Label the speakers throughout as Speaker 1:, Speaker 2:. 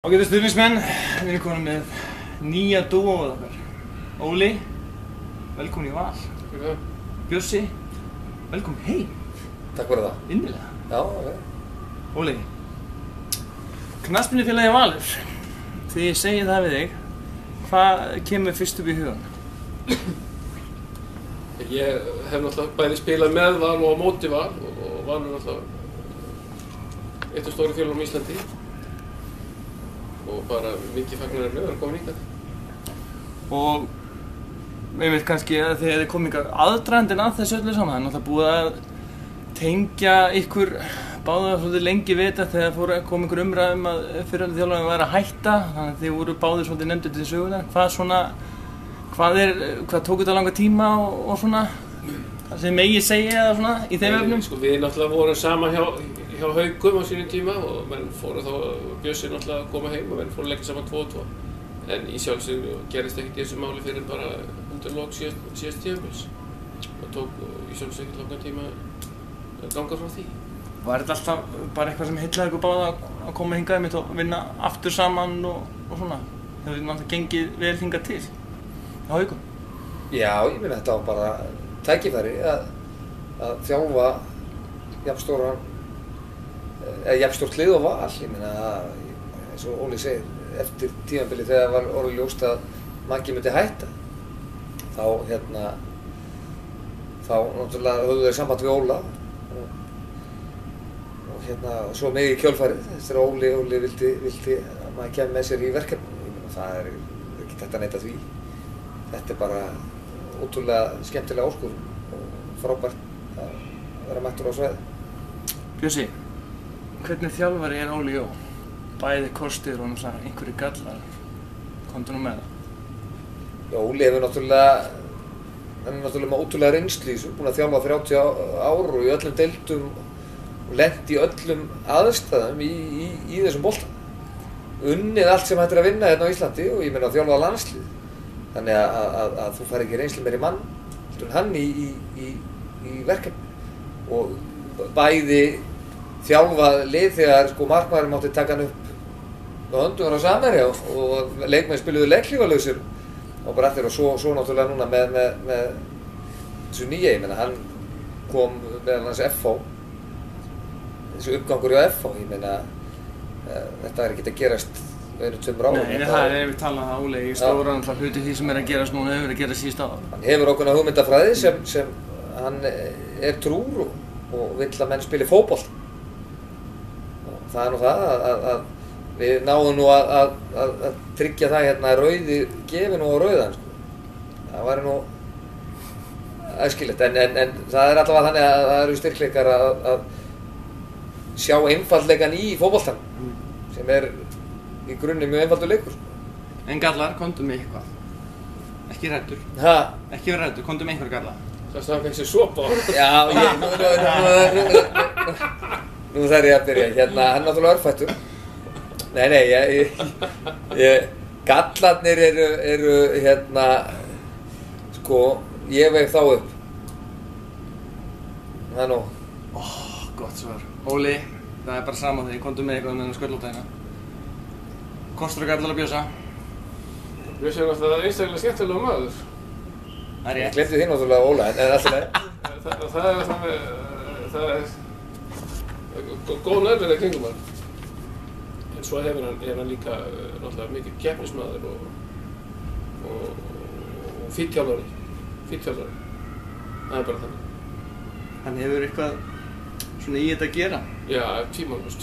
Speaker 1: Ágætu stuðningsmenn, við erum komin með nýja dúóið okkar. Óli, velkomin í Val.
Speaker 2: Takk fyrir það.
Speaker 1: Bjössi, velkomin heim.
Speaker 2: Takk fyrir það.
Speaker 1: Innilega.
Speaker 2: Já, ok.
Speaker 1: Óli, knattspyrnufélagið Valur. Þegar ég segi það við þig, hvað kemur fyrst upp í hugan?
Speaker 2: Ég hef náttúrulega bæði spilað með Val og á móti Val og Valur náttúrulega eitt af stóru félögum í Íslandi. Og bara mikið fagnar með að koma hingað.
Speaker 1: Og ég veit kannski að þegar þið komið aðdragandinn að þessu öllu saman, það er náttúrulega búið að tengja ykkur báða svolítið lengi við þetta þegar kom ykkur umræð að fyrrverandi þjálfarinn væri að hætta, þannig að þið voru báðir svolítið nefndir til sögunar. Hvað tók þetta langa tíma og svona, það sem megi segja eða svona í þeim efnum?
Speaker 2: Sko, við náttúrulega vorum saman hjá Haugum á sínum tíma og menn fóru þá, Bjössi náttúrulega að koma heim og menn fóru að leggja saman 2 og 2. En í sjálfsögðu gerist ekkert í þessu máli fyrir bara undir lok síðast tímabils. Það tók í sjálfsögðu ekkert langan tíma að ganga frá því.
Speaker 1: Var þetta alltaf bara eitthvað sem heillaði ykkur báða að koma hingað mitt og vinna aftur saman og svona? Það hefur náttúrulega gengið vel hingað til á Haugum.
Speaker 3: Já, ég meina þetta var bara tækifæri að þjálfa jafnstórt lið og Val. Ég meina, eins og Óli segir, eftir tímabili þegar var orðið ljóst að Maggi myndi hætta, þá náttúrulega höfðu þeir samband við Óla og svo mig í kjölfarið, þegar Óli vildi að maður kæmi með sér í verkefni. Ég meina, það er ekki hægt að neita því. Þetta er bara ótrúlega skemmtilega áskorun og frábært að vera mættur á svæði.
Speaker 1: Bjössi, hvernig þjálfari er Óli Jó? Bæði kostir og náttúrulega einhverju gallar. Komdu nú með það.
Speaker 3: Já, Óli hefur náttúrulega með ótrúlega reynslu í þessu, búinn að þjálfa 30 ár og í öllum deildum og lent í öllum aðstæðum í þessum bolta. Unnið allt sem hægt er að vinna hérna á Íslandi og ég meina að þjálfa landslið. Þannig að þú fær ekki reynslu meiri mann heldur en hann í verkefni. Og bæði þjálfað lið þegar sko markmaðurinn mátti taka hann upp á höndum á Samherja og leikmenn spiluðu leiklífalausir og bara eftir og svo náttúrulega núna með þessu nýja, ég meina hann kom meðal hans FH, þessu uppgangur hjá FH, ég meina þetta er ekkert að gerast einu 2 árum.
Speaker 1: Nei, það er við talað að Óli í stóran hluti því sem er að gerast núna hefur að gerast síðust ára.
Speaker 3: Hann hefur ákveðna hugmyndafræði sem hann er trúr og vill að menn spili fótbolta. Það er nú það að við náðum nú að tryggja það hérna að rauði gefi nú á rauðan, sko. Það væri nú æskilegt, en það er allavega þannig að það eru styrkleikar að sjá einfaldleikan í fótboltan, sem er í grunni mjög einfaldur leikur.
Speaker 1: En gallar, komdu með eitthvað. Ekki hræddur. Ekki vera hræddur, komdu með einhverja gallar.
Speaker 2: Það sem hann fekk sér sopa á.
Speaker 3: Já, nú þarf ég að byrja. Hann er náttúrulega örfættur. Gallarnir eru sko, ég veig þá upp. Það er nú.
Speaker 1: Gott svar. Óli, það er bara sama þegar, komdu með eitthvað með þennan sköllóttæðina. Kostur og gallar að Bjössa.
Speaker 2: Bjössi er náttúrulega einstaklega skemmtilega maður.
Speaker 1: Það er rétt.
Speaker 3: Ég glemdi því náttúrulega Óla, en alltaf leið.
Speaker 2: Það er góð nærverið að kringum hann. En svo hefur hann líka náttúrulega mikið keppnismaður og fínn þjálfari. Það er bara þannig.
Speaker 1: Hann hefur eitthvað svona í þetta að gera?
Speaker 2: Já, tímalaust,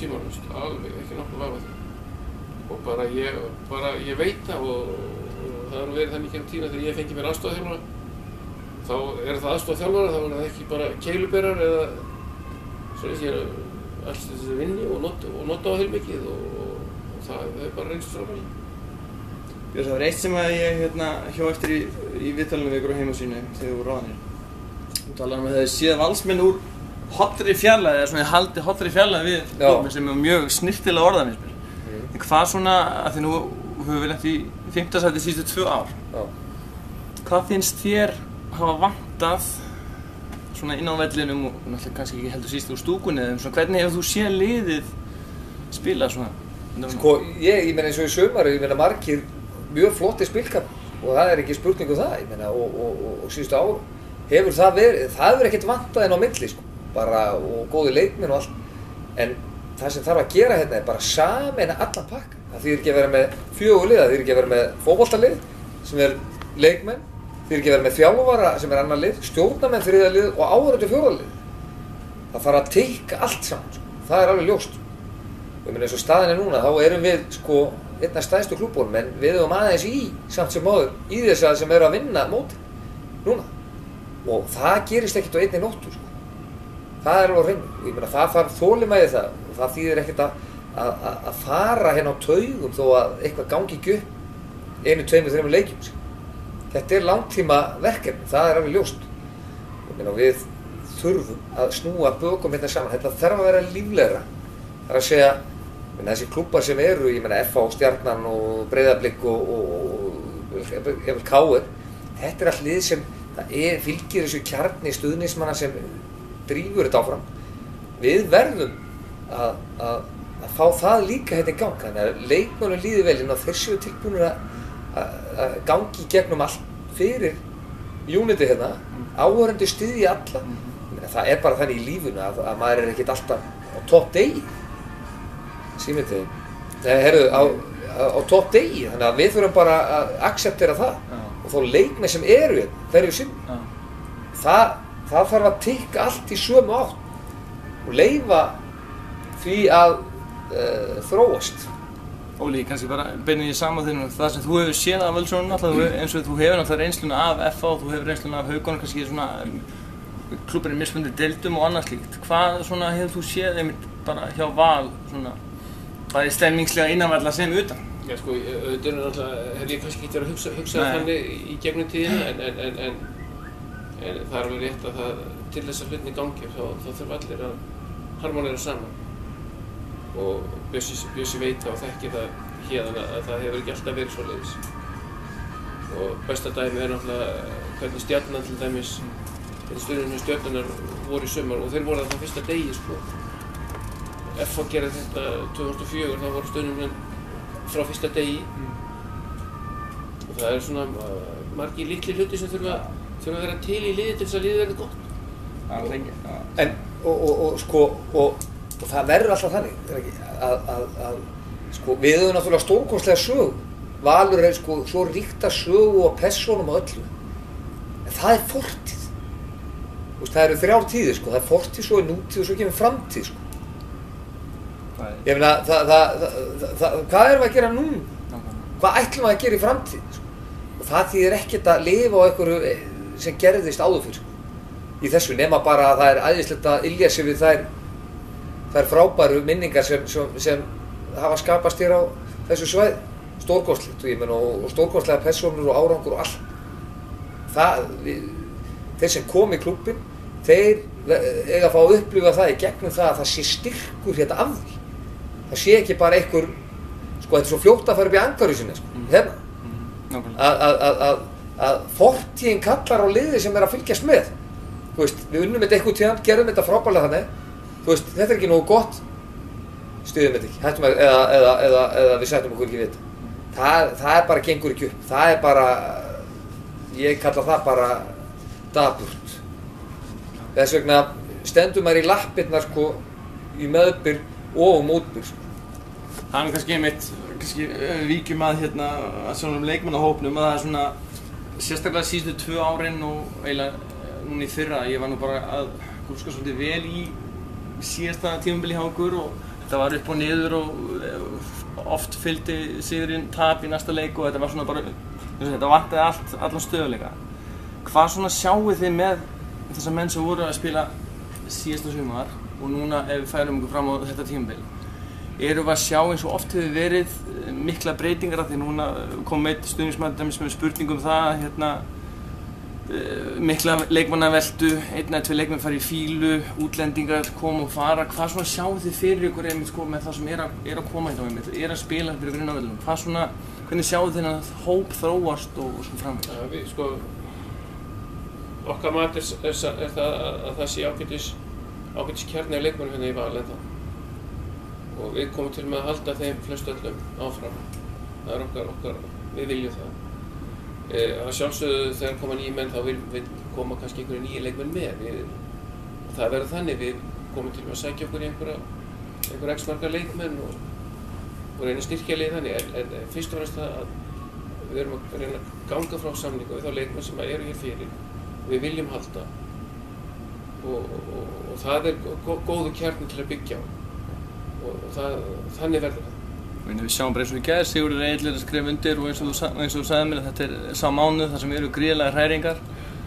Speaker 2: alveg, ekki nokkuð vafa því. Og bara ég veit það og það har verið þannig í tína þegar ég fengi mér aðstoðarþjálfara. Þá er það aðstoðarþjálfara, þá er það ekki bara keiluberar eða svona alls þessi vinni og nota á heilmikið og það er bara reynst frábært.
Speaker 1: Björn, það var eitt sem ég hjá eftir í viðtalinu við ykkur á heimasínu þegar við vorum ráðnir. Þú talaði að þið séð valsmenn úr hollri fjarlægð eða svona haldi hollri fjarlægð við klúbbinn sem er mjög snyrtilega orðað finnst mér. En hvað svona, af því nú höfum við lent í 5. sæti síðustu 2 ár. Hvað finnst þér hafa vantað svona inn á vellinum og náttúrulega kannski ekki heldur síst úr stúkunni eða svona hvernig hefur þú séð liðið spila svona?
Speaker 3: Sko, ég meina eins og í sumar, ég meina margir mjög flotti spilkap og það er ekki spurning um það, ég meina, og síðustu ár hefur það verið, það hefur ekkert vantað inn á milli, sko, bara, og góði leikmenn og allt, en það sem þarf að gera hérna er bara sameina allan pakka. Það þýðir ekki að vera með 4 lið, það þýðir ekki að vera með fótboltalið sem er leikmenn, það þýðir ekki að vera með þjálfara sem er annar lið, stjórnarmenn 3. lið og áhorfendur 4. lið. Það þarf að teika allt saman, sko. Það er alveg ljóst. Ég meina eins og staðin er núna, þá erum við sko einn af stærstu klúbunum, en við erum aðeins í samt sem áður í þess að sem eru að vinna mótin núna. Og það gerist ekkert á einni nóttu, sko. Það er alveg á hreinu. Ég meina það þarf þolinmæði það og það þýðir ekkert að fara hérna á taugum þó að eitthvað gangi ekki upp 1, 2, 3 leikjum, sko. Þetta er langtíma verkefni, það er alveg ljóst. Ég meina við þurfum að snúa bökum hérna saman, þetta þarf að vera líflegra. Það er að segja, þessi klúbbar sem eru, ég meina FH, Stjarnan og Breiðablik og KR, þetta er allt lið sem fylgir þessu kjarni stuðningsmanna sem drífur þetta áfram. Við verðum að fá það líka hérna í gang, þannig að leikmönnum líður vel og þeir séu tilbúnir að gangi í gegnum allt fyrir unitið hérna, áhorfendur styðja alla. Það er bara þannig í lífunu að maður er ekkert alltaf á topp degi. Símið herru, á topp degi, þannig að við þurfum bara að acceptera það og þá leikmenn sem eru hérna hverju sinni. Það þarf að tikka allt í sömu átt og leyfa því að þróast.
Speaker 1: Óli, kannski bara beinir ég saman þér það sem þú hefur séð af Völsunum náttúrulega, eins og þú hefur náttúrulega reynsluna af FH, þú hefur reynsluna af Haukunum, kannski svona klúbbarnir mismunandi deildum og annað slíkt. Hvað svona hefur þú séð einmitt bara hjá Val svona bæði stemningslega innanvalla sem utan?
Speaker 2: Já sko, auðvitað er náttúrulega, hef ég kannski ekki verið að hugsa þannig í gegnum tíðina, en það er alveg rétt að það, til þess að hlutinni gangi, þá þurfa allir að harmonera saman. Og Bjössi veit og þekkir það héðan að það hefur ekki alltaf verið svoleiðis. Og besta dæmi er náttúrulega hvernig Stjarnan til dæmis, hvernig stuðningsmenn Stjarnarinnar voru í sumar og þeir voru það fyrsta degi, sko. FH gerði þetta 2004, þá voru stuðningsmenn frá fyrsta degi. Og það er svona margir litli hluti sem þurfa að vera til í liði til þess að liðið verði gott.
Speaker 3: En, og það verður alltaf þannig, að sko, við höfum náttúrulega stórkostlega sögu. Valur er sko svo ríkta sögu og persónum og öllu. En það er fortíð. Það eru 3 tíðir, sko. Það er fortíð, svo er nútíð og svo kemur framtíð, sko. Ég meina, hvað erum við að gera núna? Hvað ætlum við að gera í framtíð, sko? Og það þýðir ekkert að lifa á einhverju sem gerðist áður fyrr, sko. Í þessu, nema bara að það er æðislegt að ylja sig við þær frábæru minningar sem hafa skapast hér á þessu svæði. Stórkostlegt, og ég meina, og stórkostlega persónur og árangur og allt. Þeir sem kom í klúbbinn, þeir eiga að fá að upplifa það í gegnum það að það sé styrkur hérna af því. Það sé ekki bara einhver, sko, þetta er svo fljótt að fara upp í angarhúsinu, sko, hérna. Að fortíðin kallar á liði sem er að fylgjast með. Þú veist, við unnum þetta einhvern tíðan, gerðum þetta frábærlega þannig. Þú veist, þetta er ekki nógu gott, stuðum þetta ekki, hættum að, eða við sættum okkur ekki við þetta. Það er bara gengur ekki upp, það er bara, ég kalla það bara dapurt. Þess vegna stendur maður í lappirnar, sko, í meðbyr og mótbyr, sko.
Speaker 1: Það er kannski einmitt, víkjum að hérna, að svona leikmannahópnum, að það er svona, sérstaklega síðustu 2 árin og eiginlega núna í fyrra, ég var nú bara að grúska svolítið vel í síðasta tímabili hjá okkur og þetta var upp og niður og oft fylgdi sigurinn tap í næsta leik og þetta var svona bara, þetta vantaði allan stöðuleika. Hvað svona sjáuð þið með þessa menn sem voru að spila síðasta sumar og núna ef við færum okkur fram á þetta tímabili? Erum við að sjá eins og oft hefur verið mikla breytingar af því núna kom einn stuðningsmaður með spurningum það hérna mikla leikmannaveltu, 1 eða 2 leikmenn fara í fílu, útlendingar koma og fara. Hvað svona sjáu þið fyrir ykkur einmitt sko með það sem er að koma hérna einmitt, er að spila fyrir grunnavellum? Hvað svona, hvernig sjáu þið þennan hóp þróast og svo framvegis?
Speaker 2: Ja, við sko, okkar mat er það að það sé ágætis kjarni af leikmannum hérna í Val ennþá. og við komum til með að halda þeim flest öllum áfram. Það okkar, við viljum það. Að sjálfsögðu þegar koma nýjir menn þá vil koma kannski einhverju nýjir leikmenn með. Það verður þannig, við komum til með að sækja okkur í einhver x marga leikmenn og reyna að styrkja lið þannig, en fyrst og fremst það að við erum að reyna að ganga frá samningu við þá leikmenn sem eru hér fyrir og við viljum halda og það góðu kjarni til að byggja á og þannig verður það.
Speaker 1: Við sjáum bara eins og í gær, Sigurður Egill að skrifa undir og eins og þú sagði mér að þetta sá mánuð þar sem eru gríðarlega hræringar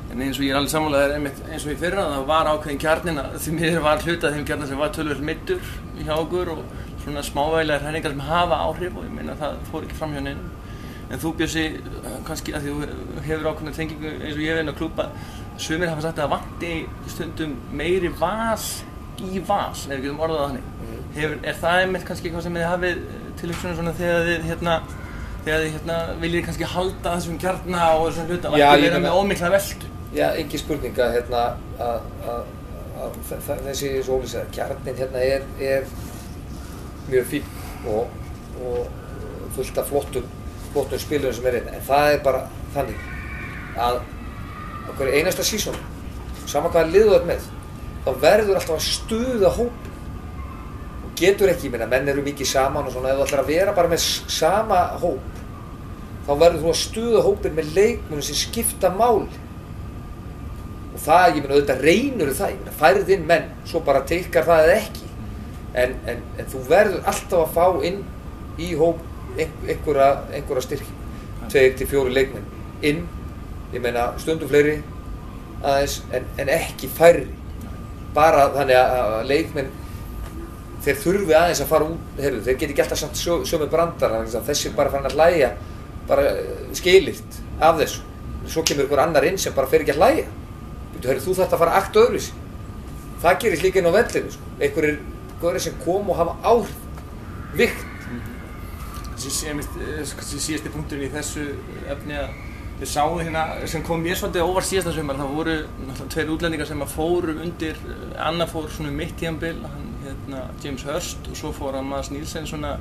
Speaker 1: en eins og ég alveg sammála eins og í fyrra það var ákveðin kjarnin að því miður var hluta þeim kjarnin sem var töluvert meiddur hjá okkur og svona smávægilegar hræringar sem hafa áhrif og ég meina það fór ekki fram hjá neinum. En þú Bjössi, kannski að því þú hefur ákveðna tengingu eins og ég að klúbba, sumir hafa sagt að það vanti stundum meiri val í val, ef við getum orðað þannig. Er það einmitt kannski eitthvað sem þið hafið tilhugsunum svona þegar þið viljið kannski halda þessum kjarna og þessum hluta, ekki vera með ómikla veltu?
Speaker 3: Já, engin spurning að þessi, eins og Óli sagði, kjarnin er mjög fín og fullt af flottum spilurum sem hérna, en það er bara þannig að á hverju einasta sísoni, sama hvaða lið þú ert með, þá verður alltaf að stuða hópinn og getur ekki, menn eru mikið saman og svona, ef þú ætlar að vera bara með sama hóp, þá verður þú að stuða hópinn með leikmönnum sem skipta máli og það, auðvitað reynur það, færð inn menn, svo bara tikkar það eða ekki, en þú verður alltaf að fá inn í hóp einhverja styrki, 2 til 4 leikmenn inn, ég meina stundum fleiri aðeins en ekki færri, bara þannig að leikmenn þeir þurfi aðeins að fara út, þeir geti ekki alltaf samt sömu brandar, þessi bara farin að hlæja bara skilyrt af þessu, svo kemur einhver annar inn sem bara fer ekki að hlæja, þú þarft að fara að akta öðruvísi, það gerist líka inn á vellinu, einhverjir sem kom og hafa áhrif, vikt.
Speaker 1: Þessi síðasti punkturinn í þessu efni að við sáum hérna sem kom mér svolítið óvart síðasta sumar, það voru náttúrulega 2 útlendingar sem fóru undir, annar fór svona mitt tímabil, James Hurst og svo fór hann Mads Nielsen svona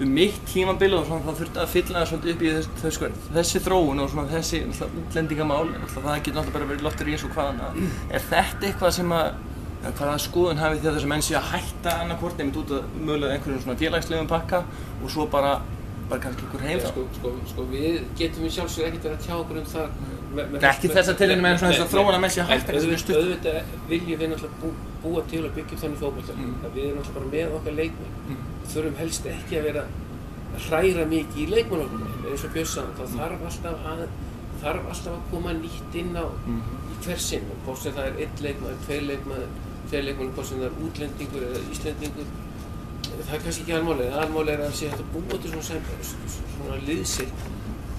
Speaker 1: mitt tímabil og svona það þurfti að fylla það svolítið upp í þessi þróun og svona þessi útlendingamál, það getur náttúrulega bara verið loftur í eins og hvaðan. Er þetta eitthvað sem hvaða skoðun hafið því að þessi menn séu að hætta annarkvort einmitt út af mögulega einhverjum svona félagslegum pakka og svo bara kannski einhver heim?
Speaker 2: Sko við getum sjálfsög ekkert verið að tjá okkur það.
Speaker 1: Ekki þessa tilinu með svona þess að þróun að menn séu að hætta þessu stutt.
Speaker 2: Auðvitað viljum við náttúrulega búa til að byggja upp þannig fótbolta. Við erum náttúrulega bara með okkar leikmenn. Þurfum helst ekki að vera að hræra mikið í leikmannahópnum eins og Björn, það þarf alltaf að koma nýtt inn á hver sinn og hvort sem það 1 leikmaður, 2 leikmaður, hvort sem það útlendingur eða íslendingur, það kannski ekki aðalmálið. Aðalmálið að sé hægt að búa til svona liðsild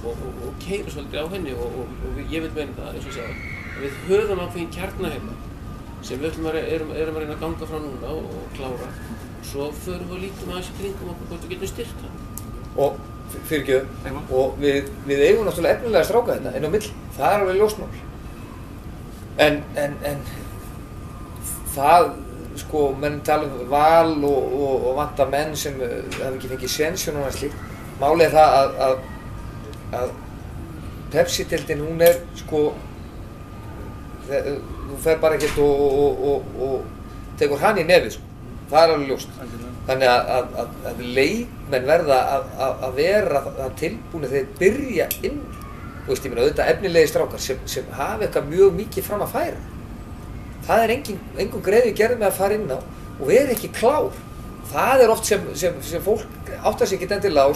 Speaker 2: og keyra svolítið á henni og ég vil meina það, eins og segja, að við höfum ákveðin kjarna hérna sem við erum að reyna að ganga frá núna og klára og svo förum við að lítum aðeins í kringum okkur hvort við getum styrkt það. Og
Speaker 3: fyrirgefðu, og við eigum náttúrulega efnilega stráka þetta inn á milli, það alveg ljóst mál. En það, menn tala val og vanta menn sem hafa ekki fengið séns og náttúrulega slíkt. Málið það að Pepsi-deildin, hún þú fer bara ekkert og tekur hann í nefið, það alveg ljóst. Þannig að leikmenn verða að vera tilbúnir þegar þeir byrja inn. Auðvitað efnilegi strákar sem hafa eitthvað mjög mikið fram að færa. Það engum greiði gerð með að fara inn á og vera ekki klár. Það oft sem fólk áttar sig ekki endilega á,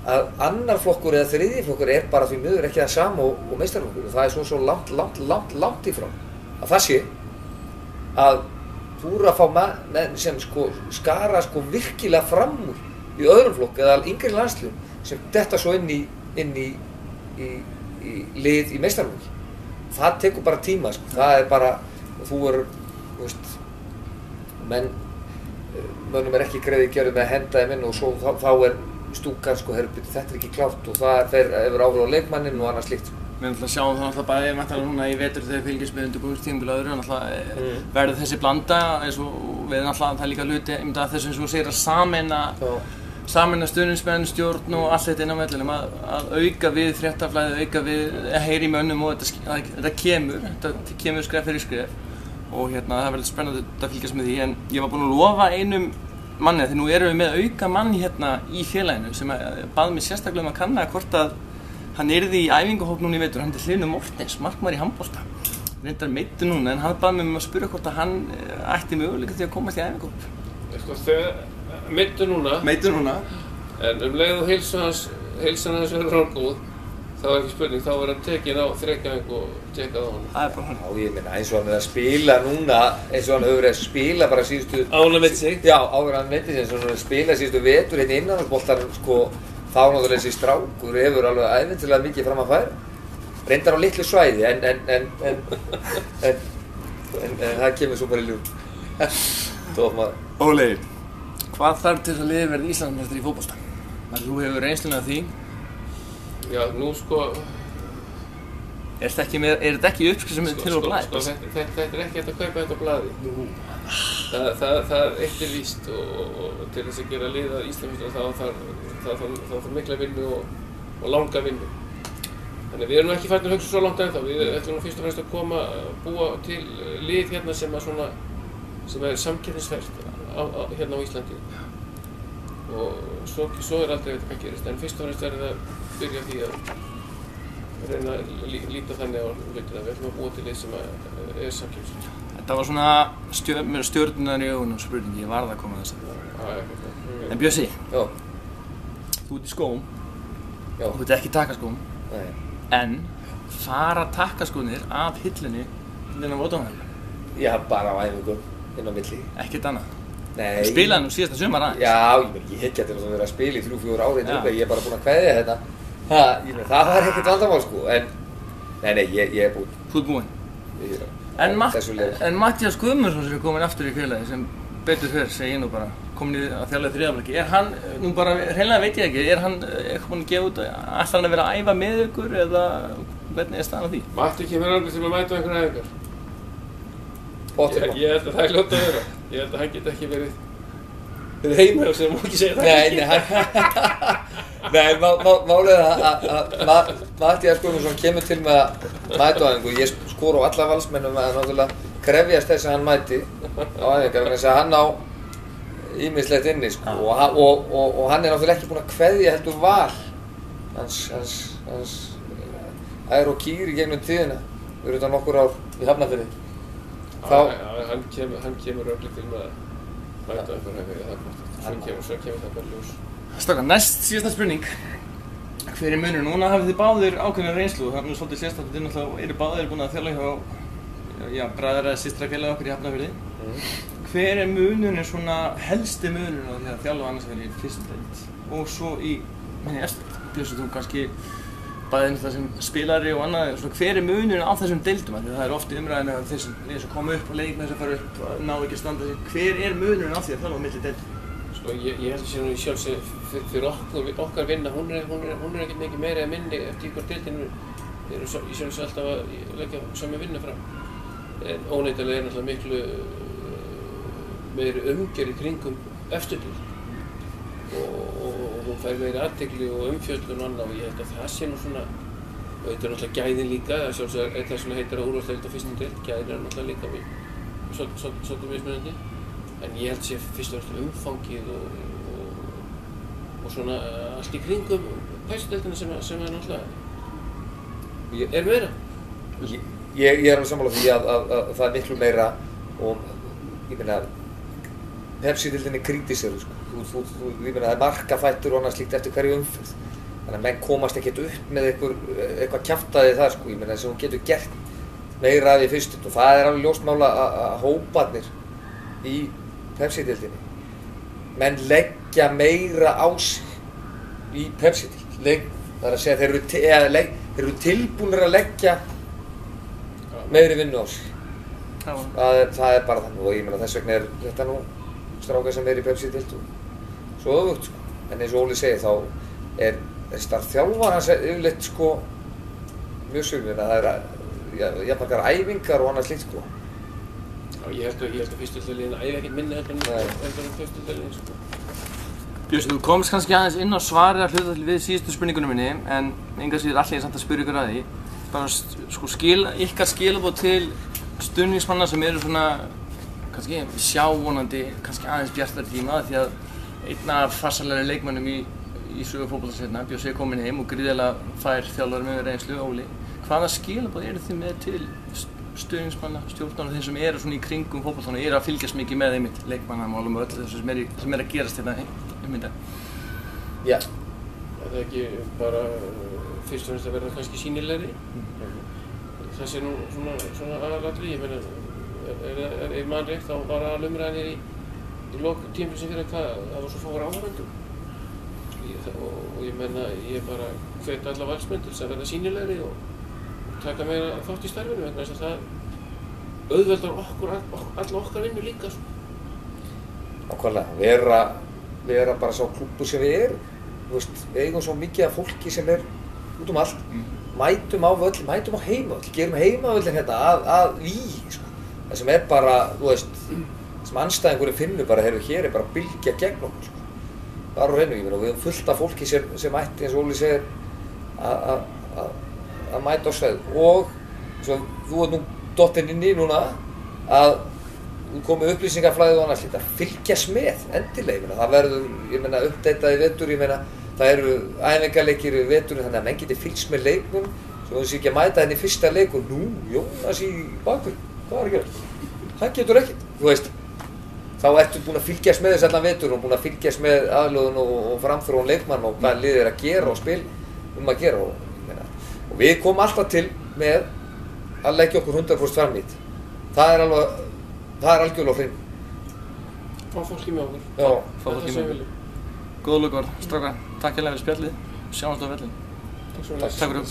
Speaker 3: að annar flokkur eða þriðji flokkur bara því miður ekki það sama og meistaraflokkur. Það svo langt í frá. Að það sé að þú eru að fá menn sem skara virkilega fram úr í öðrum flokk eða yngri landsliðum sem detta svo inn í lið í meistaraflokki. Það tekur bara tíma, það bara, mönnum ekki greiði gerð með að henda þeim inn og svo þá stúkan, þetta ekki klárt og það hefur áhrif á leikmanninn og annað slíkt.
Speaker 1: Við sjáum það bæði núna í vetur þegar fylgjast með undirbúningstímabili og öðru, verður þessi blanda eins og við náttúrulega það er líka hluti, ég myndi að þessum sem þú segir að sameina stuðningsmenn, stjórn og allt þetta inn á vellinum að auka við fréttaflæði, auka við að heyra í mönnum og þetta kemur skref fyrir skref og það verður spennandi að fylgjast með því en ég var búinn að lofa einum manni því nú erum við með auka mann í félaginu sem bað mig sérstaklega að kanna hvort að hann yrði í æfingahóp núna í vetur, hann Hlynur Mortens, markmaður í handbolta. Reyndar meiddur núna en hann bað mig að spyrja hvort að hann ætti möguleika því að komast í æfingahóp.
Speaker 2: Sko þegar meiddur núna, en leið og heilsan hans verður orðgóð, þá ekki spurning, þá verður hann tekinn á þrekjæfing og tekað á hann.
Speaker 1: Það bara hann.
Speaker 3: Já, ég meina eins og hann er að spila núna, eins og hann hefur verið að spila bara síðustu...
Speaker 2: Áður hann veit sig?
Speaker 3: Já, áður hann veit sig, eins og hann hefur spilað síðustu vetur innanlandsboltar, sko, þá náttúrulega þessi strákur hefur alveg ævintilega mikið fram að færa. Reyndar á litlu svæði, en það kemur svo bara í ljós. Tóf maður.
Speaker 1: Óli, hvað þarf til að liðið verði Íslandsmeistari í fótbolta? Þú hefur reynsluna af því.
Speaker 2: Já, nú sko...
Speaker 1: Er þetta ekki uppskrift sem til á blaði?
Speaker 2: Þetta er ekki hægt að kaupa þetta á blaði. Það eitt er víst og til þess að gera lið að Íslandsmeistari þá þarf mikla vinnu og langa vinnu. Þannig við erum ekki farin að hugsa svo langt ennþá. Við ætlum fyrst og fremst að búa til lið hérna sem er samkeppnisfært hérna á Íslandi. Og svo er aldrei að veit hvað gerist, en fyrst og fremst er það að byrja því að reyna að líta þannig á hlutina. Við ætlum að búa til lið sem er samkeppnisfært.
Speaker 1: Þetta var svona stjörnunar í augunum spurningi, ég varð að koma þess að. En Bjössi, þú ert í skóm, þú ert ekki í takkaskóm, en fara takkaskónir af hillunni inn á mótorhjólinu?
Speaker 3: Já, bara á æfingum, inn á milli.
Speaker 1: Ekkert annað?
Speaker 3: Nei.
Speaker 1: Spilaði nú síðasta sumar aðeins?
Speaker 3: Já, ég hygg að vera að spila í 3-4 ári í Núrberg, ég er bara búinn að kveðja þetta. Það var ekkert vandamál sko, en nei, ég er búinn.
Speaker 1: Þú ert búinn? En Matthías Guðmundsson sem er komin aftur í félagi sem betur fyrr, segi ég nú bara, komin í að þjálfa í þriðaflokki, er hann, nú bara, hreinlega veit ég ekki, er hann eitthvað búinn að gefa út, ætlar hann að vera að æfa með ykkur eða hvernig er staðan á því?
Speaker 2: Matti kemur alveg til að mæta á einhverja æfingar. Ég held að það er ljótt að vera. Ég held að hann get ekki verið heima sem má ekki segja það.
Speaker 3: Nei, málið er að Matthías Guðmundsson kemur til með að mæta á æfingu. Ég skora á alla valsmennum að náttúrulega krefjast þess að hann mæti á æfingar vegna þess að hann á ýmislegt inni sko og hann er náttúrulega ekki búinn að kveðja heldur Val hans ær og kýr í gegnum tíðina fyrir utan nokkur ár í Hafnarfirði.
Speaker 2: Hann kemur örugglega til með að mæta einhverja æfingar, það er gott. Svo kemur það bara ljós.
Speaker 1: Strákar, næst síðasta spurning. Hver er munurinn? Núna hafið þið báðir ákveðna reynslu og það er nú svolítið sérstakt að þið náttúrulega eru báðir búin að þjálfa hjá bræðra eða systra félagi okkar í Hafnarfirði. Hver er munurinn svona helsti munurinn á því að þjálfa annars vegar í fyrstu deild og svo í eftir deild? Bjössi, þú kannski bæðið það sem spilari og annað, svona hver er munurinn á þessum deildum? Það er oft í umræðinu að þeir sem koma upp og leikmenn sem fara upp ná ekki að standa sig. Hver er munurinn á því að þjálfa á milli deildum?
Speaker 2: Ég held að sé nú í sjálfsög fyrir okkar vinna, hún er ekkert mikið meira eða minni eftir hvort deildinu eru í sjálfsög alltaf að leggja sömu vinna fram. En óneitanlega er náttúrulega miklu meiri umgjörð í kringum efstu deild og hún fær meiri athygli og umfjöllun og annað og ég held að það sé nú svona, og þetta er náttúrulega gæðin líka, sjálfsög eitthvað svona heitir að úrvalsdeild og fyrstu deild, gæðin er náttúrulega líka svolítið mismunandi. En ég held sé fyrst og fremst umfangið og svona allt í kringum pæstudeildina sem er náttúrulega er meira.
Speaker 3: Ég er alveg sammála því að það er miklu meira og ég meina Pepsi-deildin er krítiseruð sko. Ég meina það er markafættur og annað slíkt eftir hverju umferð. Þannig að menn komast ekkert upp með eitthvað kjaftaði þar sko. Ég meina þess að hún getur gert meira af í fyrstu og það er alveg ljóst mála að hóparnir í Pepsi-deildinni. Menn leggja meira á sig í Pepsi-deild. Það er að segja þeir eru tilbúnir að leggja meiri vinnu á sig. Það er bara þannig og ég meina þess vegna er þetta nú strákar sem er í Pepsi-deild og svo öfugt sko. En eins og Óli segir þá er starf þjálfarans yfirleitt sko mjög sumir að það er jafnmargar æfingar og annað slíkt sko.
Speaker 2: Já, ég held að fyrstudeliðin æði ekkert minni heldur en fyrstudeliðin, sko.
Speaker 1: Björns, þú komst kannski aðeins inn á svarið að hluta við síðustu spurningunum minni, en engar síður allir samt að spyrja ykkur að því. Bara sko ykkar skilaboð til stuðningsmanna sem eru svona, kannski sjá vonandi, kannski aðeins bjartari tíma, því að einn af farsælari leikmönnum í sögu fótboltans hérna, Bjössi kominn heim og gríðarlega fær þjálfari með reynslu, Óli. Hvaða skilaboð eru þið með til stuðningsmanna, stjórnar og þeim sem eru svona í kringum fótboltann og eru að fylgjast mikið með einmitt leikmannamálum og öllu þessu sem er að gerast hérna í dag?
Speaker 3: Já.
Speaker 2: Það er ekki bara fyrst og fremst að verða kannski sýnilegri. Það sé nú svona aðalatriði, ég meina, ef mann rétt þá var aðalumræðan í lok tímabilsins fyrir það var svo fáir áhorfendur. Og ég meina, ég bara hvet alla valsmenn til að verða sýnilegri og taka meira þátt í starfinu vegna þess að það auðveldar alla okkar vinnu líka.
Speaker 3: Nákvæmlega, vera bara sá klúbbur sem við erum. Við eigum svo mikið af fólki sem er út um allt. Mætum á völl, mætum á heimavöll, gerum heimavöllin hérna að vígi, sko. Það sem er bara, sem andstæðingurinn finnur bara, hér er bara bylgja gegn okkur, sko. Bara á hreinu, við höfum fullt af fólki sem mætti, eins og Óli segir, að mæta á sveið. Og svo þú ert nú dottinn inn í núna að þú komið upplýsingaflæðið og annars lítið að fylgjast með endilega. Það verður, uppdeitað í vetur, það eru æfingarleikir í vetur þannig að menn geti fylgst með leiknum svo þessi ekki að mæta henni í fyrsta leik og nú, Jónas í bakur, hvað var að gera? Hann getur ekkert, þá ertu búinn að fylgjast með þess allan vetur og búinn að fylgjast með aðlögun og framþróun leikmann og hvað liðið er að gera og spil að gera og við komum alltaf til með að leggja okkur 100% fram í þetta. Það er algjörlega á hreinu.
Speaker 2: Fá fólki með okkur.
Speaker 3: Já,
Speaker 1: fá fólki með okkur. Góð lokaorð, strákar. Takk hérlega fyrir spjallið. Sjáumst á vellinum.
Speaker 2: Takk svo vel.
Speaker 1: Takk fyrir.